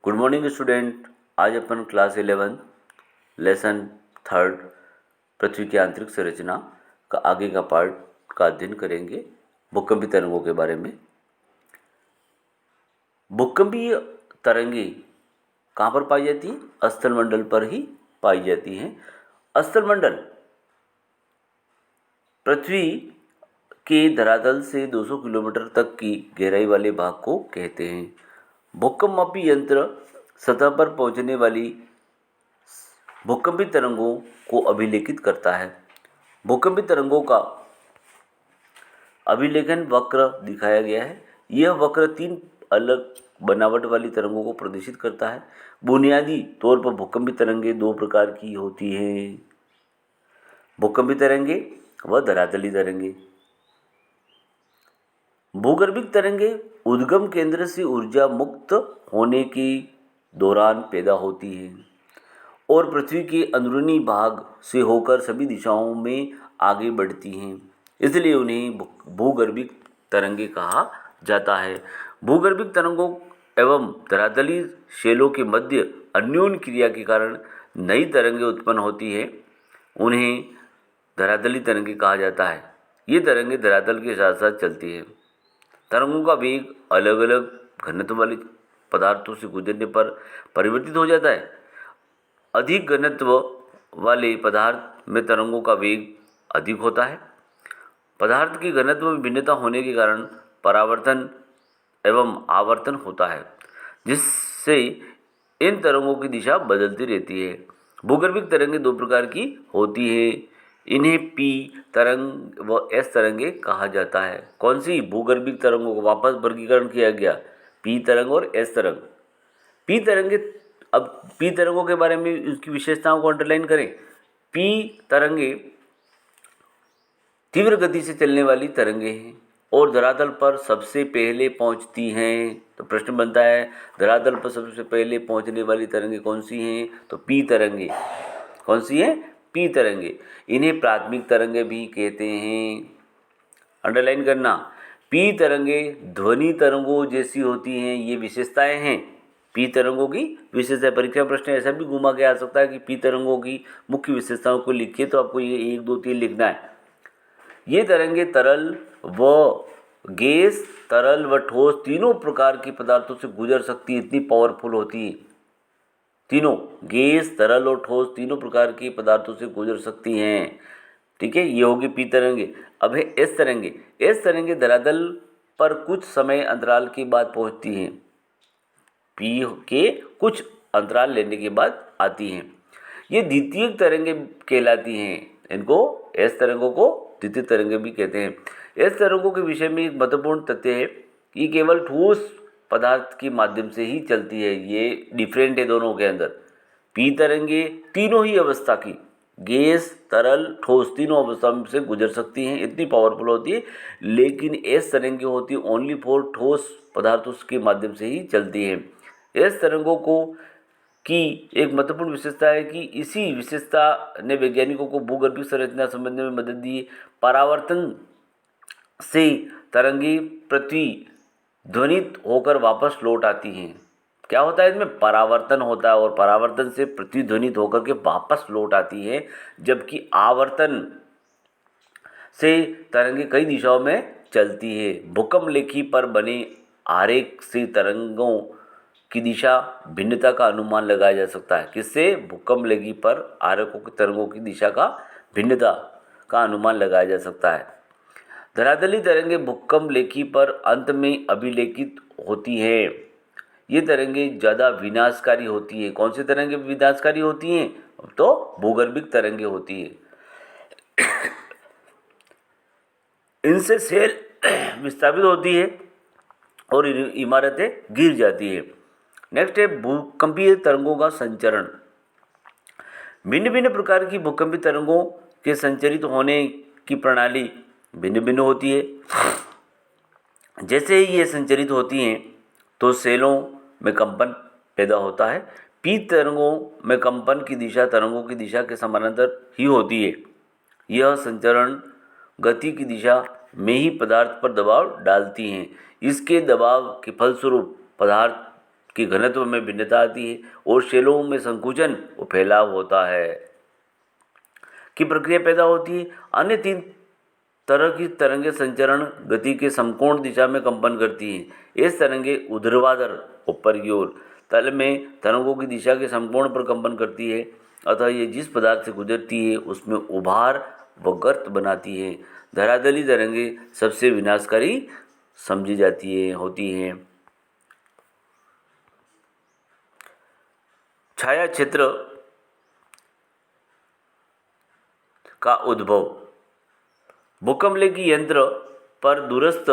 Good morning student. आज अपन class 11 lesson 3 पृथ्वी की आंतरिक संरचना का आगे का पार्ट का अध्ययन करेंगे भूकंपीय तरंगों के बारे में। भूकंपीय तरंगे कहाँ पर पाई जाती हैं? स्थल मंडल पर ही पाई जाती हैं। स्थल मंडल पृथ्वी के धरातल से 200 किलोमीटर तक की गहराई वाले भाग को कहते हैं। भूकंपमापी यंत्र सतह पर पहुंचने वाली भूकंपीय तरंगों को अभिलेखित करता है। भूकंपीय तरंगों का अभिलेखन वक्र दिखाया गया है। यह वक्र 3 अलग बनावट वाली तरंगों को प्रदर्शित करता है। बुनियादी तौर पर भूकंपीय तरंगें 2 प्रकार की होती हैं, भूकंपीय तरंगे व धरातलीय तरंगे। भूगर्भिक तरंगे उद्गम केंद्र से ऊर्जा मुक्त होने के दौरान पैदा होती हैं और पृथ्वी के अंदरूनी भाग से होकर सभी दिशाओं में आगे बढ़ती हैं, इसलिए उन्हें भूगर्भिक तरंगे कहा जाता है। भूगर्भिक तरंगों एवं धरातलीय शैलों के मध्य अन्योन्य क्रिया के कारण नई तरंगें उत्पन्न होती हैं, उन्हें धरातलीय तरंगे कहा जाता है। ये तरंगें धरातल के साथ साथ चलती हैं। तरंगों का वेग अलग अलग घनत्व वाले पदार्थों से गुजरने पर परिवर्तित हो जाता है। अधिक घनत्व वाले पदार्थ में तरंगों का वेग अधिक होता है। पदार्थ की घनत्व में भिन्नता होने के कारण परावर्तन एवं आवर्तन होता है, जिससे इन तरंगों की दिशा बदलती रहती है। भूगर्भिक तरंगें 2 प्रकार की होती है। इन्हें पी तरंग व एस तरंगे कहा जाता है। कौन सी? भूगर्भिक तरंगों को वापस वर्गीकरण किया गया, पी तरंग और एस तरंग। पी तरंगे, अब पी तरंगों के बारे में उसकी विशेषताओं को अंडरलाइन करें। पी तरंगे तीव्र गति से चलने वाली तरंगे हैं और धरातल पर सबसे पहले पहुंचती हैं। तो प्रश्न बनता है, धरातल पर सबसे पहले पहुंचने वाली तरंगे कौन सी हैं? तो पी तरंगे। कौन सी है? पी तरंगे। इन्हें प्राथमिक तरंगे भी कहते हैं। अंडरलाइन करना, पी तरंगे ध्वनि तरंगों जैसी होती हैं। ये विशेषताएं हैं पी तरंगों की विशेषता। परीक्षा प्रश्न ऐसा भी घुमा के आ सकता है कि पी तरंगों की मुख्य विशेषताओं को लिखिए, तो आपको ये 1, 2, 3 लिखना है। ये तरंगे तरल व गैस, तरल व ठोस तीनों प्रकार के पदार्थों से गुजर सकती है। इतनी पावरफुल होती है। तीनों, गैस, तरल और ठोस तीनों प्रकार के पदार्थों से गुजर सकती हैं। ठीक है, ये होगी पी तरंगे। अब है एस तरंगे। एस तरंगे धरातल पर कुछ समय अंतराल के बाद पहुंचती हैं। पी के कुछ अंतराल लेने के बाद आती हैं। ये द्वितीयक तरंगे कहलाती हैं। इनको, एस तरंगों को द्वितीय तरंगे भी कहते हैं। एस तरंगों के विषय में एक महत्वपूर्ण तथ्य है कि केवल ठोस पदार्थ के माध्यम से ही चलती है। ये डिफरेंट है दोनों के अंदर। पी तरंगे तीनों ही अवस्था की, गैस, तरल, ठोस तीनों अवस्था से गुजर सकती हैं, इतनी पावरफुल होती है। लेकिन एस तरंगे होती है ओनली फॉर ठोस पदार्थों के माध्यम से ही चलती हैं। एस तरंगों को की एक महत्वपूर्ण विशेषता है कि इसी विशेषता ने वैज्ञानिकों को भूगर्भिक संरचना समझने में मदद दी। परावर्तन से तरंगे पृथ्वी ध्वनित होकर वापस लौट आती हैं। क्या होता है इसमें? परावर्तन होता है और परावर्तन से पृथ्वी ध्वनित होकर के वापस लौट आती है, जबकि आवर्तन से तरंगे कई दिशाओं में चलती है। भूकंप लेखी पर बने आरेख से तरंगों की दिशा भिन्नता का अनुमान लगाया जा सकता है। किससे? भूकंप लेखी पर आरेखों की तरंगों की दिशा का भिन्नता का अनुमान लगाया जा सकता है। धरातलीय तरंगे भूकंप लेखी पर अंत में अभिलेखित होती हैं। ये तरंगें ज़्यादा विनाशकारी होती हैं। कौन सी तरंगें विनाशकारी होती हैं? तो भूगर्भिक तरंगें होती हैं। इनसे सेल विस्थापित होती है और इमारतें गिर जाती है। नेक्स्ट है भूकंपीय तरंगों का संचरण। भिन्न भिन्न प्रकार की भूकंपीय तरंगों के संचरित होने की प्रणाली भिन्न भिन्न होती है। जैसे ही ये संचरित होती हैं तो सेलों में कंपन पैदा होता है। पी तरंगों में कंपन की दिशा तरंगों की दिशा के समानांतर ही होती है। यह संचरण गति की दिशा में ही पदार्थ पर दबाव डालती हैं। इसके दबाव के फलस्वरूप पदार्थ की घनत्व में भिन्नता आती है और शेलों में संकुचन व फैलाव होता है की प्रक्रिया पैदा होती है। अन्य 3 तरह की तरंगे संचरण गति के समकोण दिशा में कंपन करती हैं। ये तरंगे ऊर्ध्वाधर ऊपर की ओर तल में तरंगों की दिशा के समकोण पर कंपन करती है, अतः ये जिस पदार्थ से गुजरती है उसमें उभार व गर्त बनाती है। धरातली तरंगे सबसे विनाशकारी समझी होती हैं। छाया क्षेत्र का उद्भव। भूकंपलेखी यंत्र पर दूरस्थ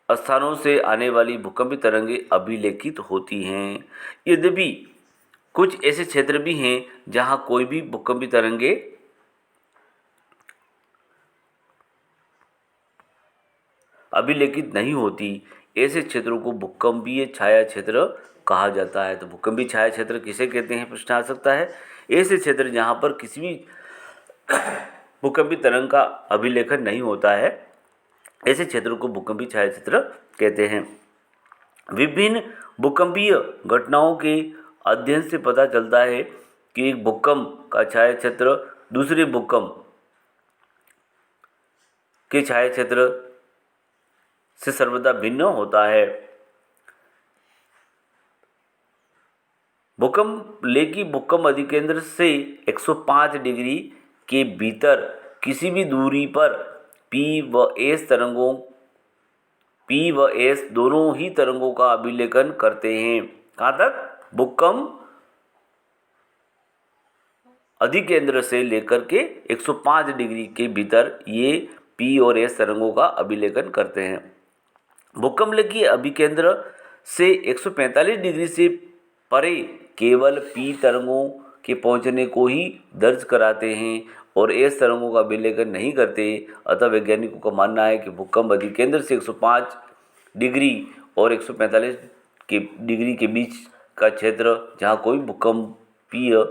स्थानों से आने वाली भूकंपी तरंगे अभिलेखित होती हैं। यद्यपि कुछ ऐसे क्षेत्र भी हैं जहां कोई भी भूकंपी तरंगे अभिलेखित नहीं होती। ऐसे क्षेत्रों को भूकंपीय छाया क्षेत्र कहा जाता है। तो भूकंपीय छाया क्षेत्र किसे कहते हैं, प्रश्न आ सकता है। ऐसे क्षेत्र जहां पर किसी भी भूकंपी तरंग का अभिलेखन नहीं होता है, ऐसे क्षेत्रों को भूकंपीय छाया क्षेत्र कहते हैं। विभिन्न भूकंपीय घटनाओं के अध्ययन से पता चलता है कि एक भूकंप का छाया क्षेत्र दूसरे भूकंप के छाया क्षेत्र से सर्वदा भिन्न होता है। लेकिन भूकंप अधिकेंद्र से 105 डिग्री के भीतर किसी भी दूरी पर P व S दोनों ही तरंगों का अभिलेखन करते हैं। कहाँ तक? भूकंप अधिकेंद्र से लेकर के 105 डिग्री के भीतर ये P और S तरंगों का अभिलेखन करते हैं। भूकंपलेखी अभिकेंद्र से 145 डिग्री से परे केवल P तरंगों के पहुंचने को ही दर्ज कराते हैं और S तरंगों का अभिलेखन नहीं करते। अतः वैज्ञानिकों का मानना है कि भूकंप अधिकेंद्र से 105 डिग्री और 145 डिग्री के बीच का क्षेत्र जहां कोई भूकंपीय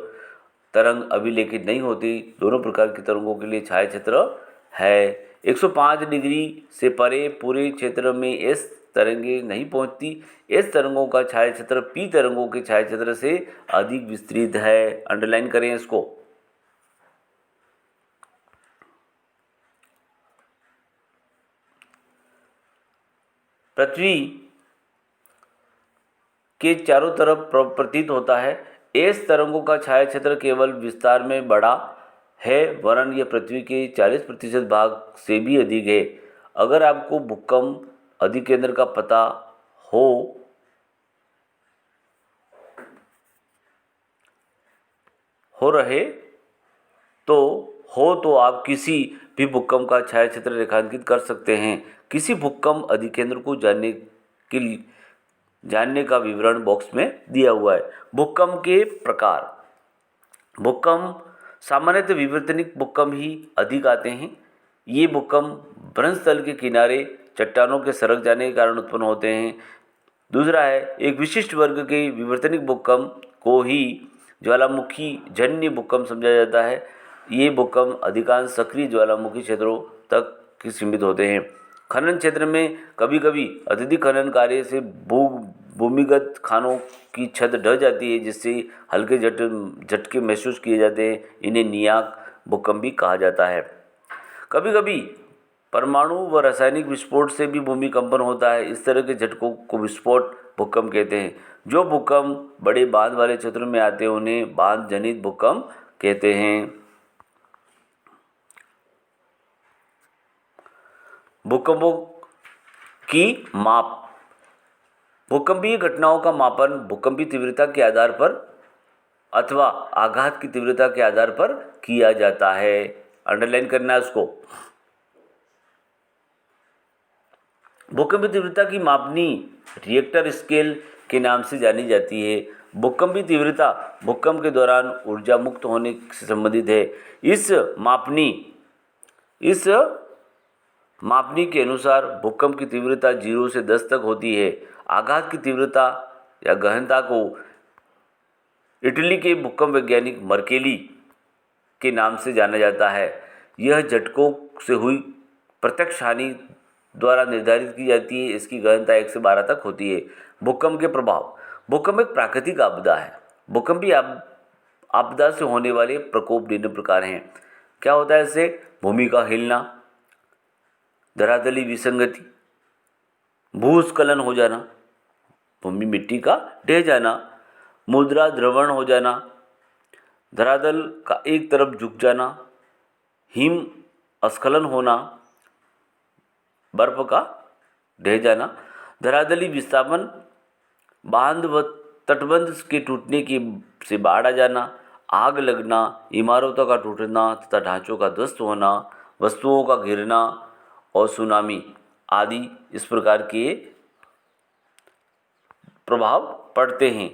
तरंग अभिलेखित नहीं होती, दोनों प्रकार की तरंगों के लिए छाया क्षेत्र है। 105 डिग्री से परे पूरे क्षेत्र में S तरंगे नहीं पहुंचती। S तरंगों का छाया क्षेत्र P तरंगों के छाया क्षेत्र से अधिक विस्तृत है। अंडरलाइन करें इसको। पृथ्वी के चारों तरफ प्रतीत होता है। S तरंगों का छाया क्षेत्र केवल विस्तार में बड़ा है, वरन यह पृथ्वी के 40% भाग से भी अधिक है। अगर आपको भूकंप अधिकेंद्र का पता हो रहे तो आप किसी भी भूकंप का छाया क्षेत्र रेखांकित कर सकते हैं। किसी भूकंप अधिकेंद्र को जानने का विवरण बॉक्स में दिया हुआ है। भूकंप के प्रकार। भूकंप सामान्यतः विवर्तनिक भूकंप ही अधिक आते हैं। ये भूकंप भ्रंश तल के किनारे चट्टानों के सरक जाने के कारण उत्पन्न होते हैं। दूसरा है, एक विशिष्ट वर्ग के विवर्तनिक भूकंप को ही ज्वालामुखी जन्य भूकंप समझा जाता है। ये भूकंप अधिकांश सक्रिय ज्वालामुखी क्षेत्रों तक ही सीमित होते हैं। खनन क्षेत्र में कभी कभी अत्यधिक खनन कार्य से भूमिगत खानों की छत ढह जाती है, जिससे हल्के झटके महसूस किए जाते हैं। इन्हें नियाक भूकंप भी कहा जाता है। कभी कभी परमाणु व रासायनिक विस्फोट से भी भूमिकंपन होता है। इस तरह के झटकों को विस्फोट भूकंप कहते हैं। जो भूकंप बड़े बांध वाले क्षेत्रों में आते हैं उन्हें बांध जनित भूकंप कहते हैं। भूकंपों की माप। भूकंपीय घटनाओं का मापन भूकंपी तीव्रता के आधार पर अथवा आघात की तीव्रता के आधार पर किया जाता है। अंडरलाइन करना है उसको। भूकंपी तीव्रता की मापनी रिएक्टर स्केल के नाम से जानी जाती है। भूकंपी तीव्रता भूकंप के दौरान ऊर्जा मुक्त होने से संबंधित है। इस मापनी के अनुसार भूकंप की तीव्रता 0 से 10 तक होती है। आघात की तीव्रता या गहनता को इटली के भूकंप वैज्ञानिक मर्केली के नाम से जाना जाता है। यह झटकों से हुई प्रत्यक्ष हानि द्वारा निर्धारित की जाती है। इसकी गहनता 1 से 12 तक होती है। भूकंप के प्रभाव। भूकंप एक प्राकृतिक आपदा है। भूकंपीय आपदा से होने वाले प्रकोप निम्न प्रकार हैं। क्या होता है इससे? भूमि का हिलना, धरातली विसंगति, भूस्खलन हो जाना, भूमि मिट्टी का ढह जाना, मुद्रा द्रवण हो जाना, धरातल का एक तरफ झुक जाना, हिम स्खलन होना, बर्फ का ढह जाना, धरातली विस्थापन, बांध व तटबंध के टूटने की से बाढ़ आ जाना, आग लगना, इमारतों का टूटना तथा ढांचों का ध्वस्त होना, वस्तुओं का गिरना और सुनामी आदि इस प्रकार के प्रभाव पड़ते हैं।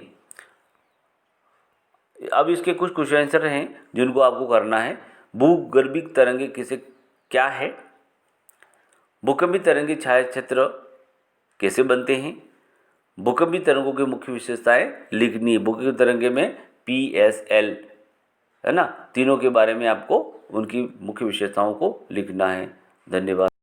अब इसके कुछ क्वेश्चन आंसर हैं जिनको आपको करना है। भूगर्भिक तरंगे किसे क्या है? भूकंपी तरंगे छायाक्षेत्र कैसे बनते हैं? भूकंपी तरंगों की मुख्य विशेषताएं लिखनी है। भूकंपी तरंगे में PSL है ना, तीनों के बारे में आपको उनकी मुख्य विशेषताओं को लिखना है। धन्यवाद।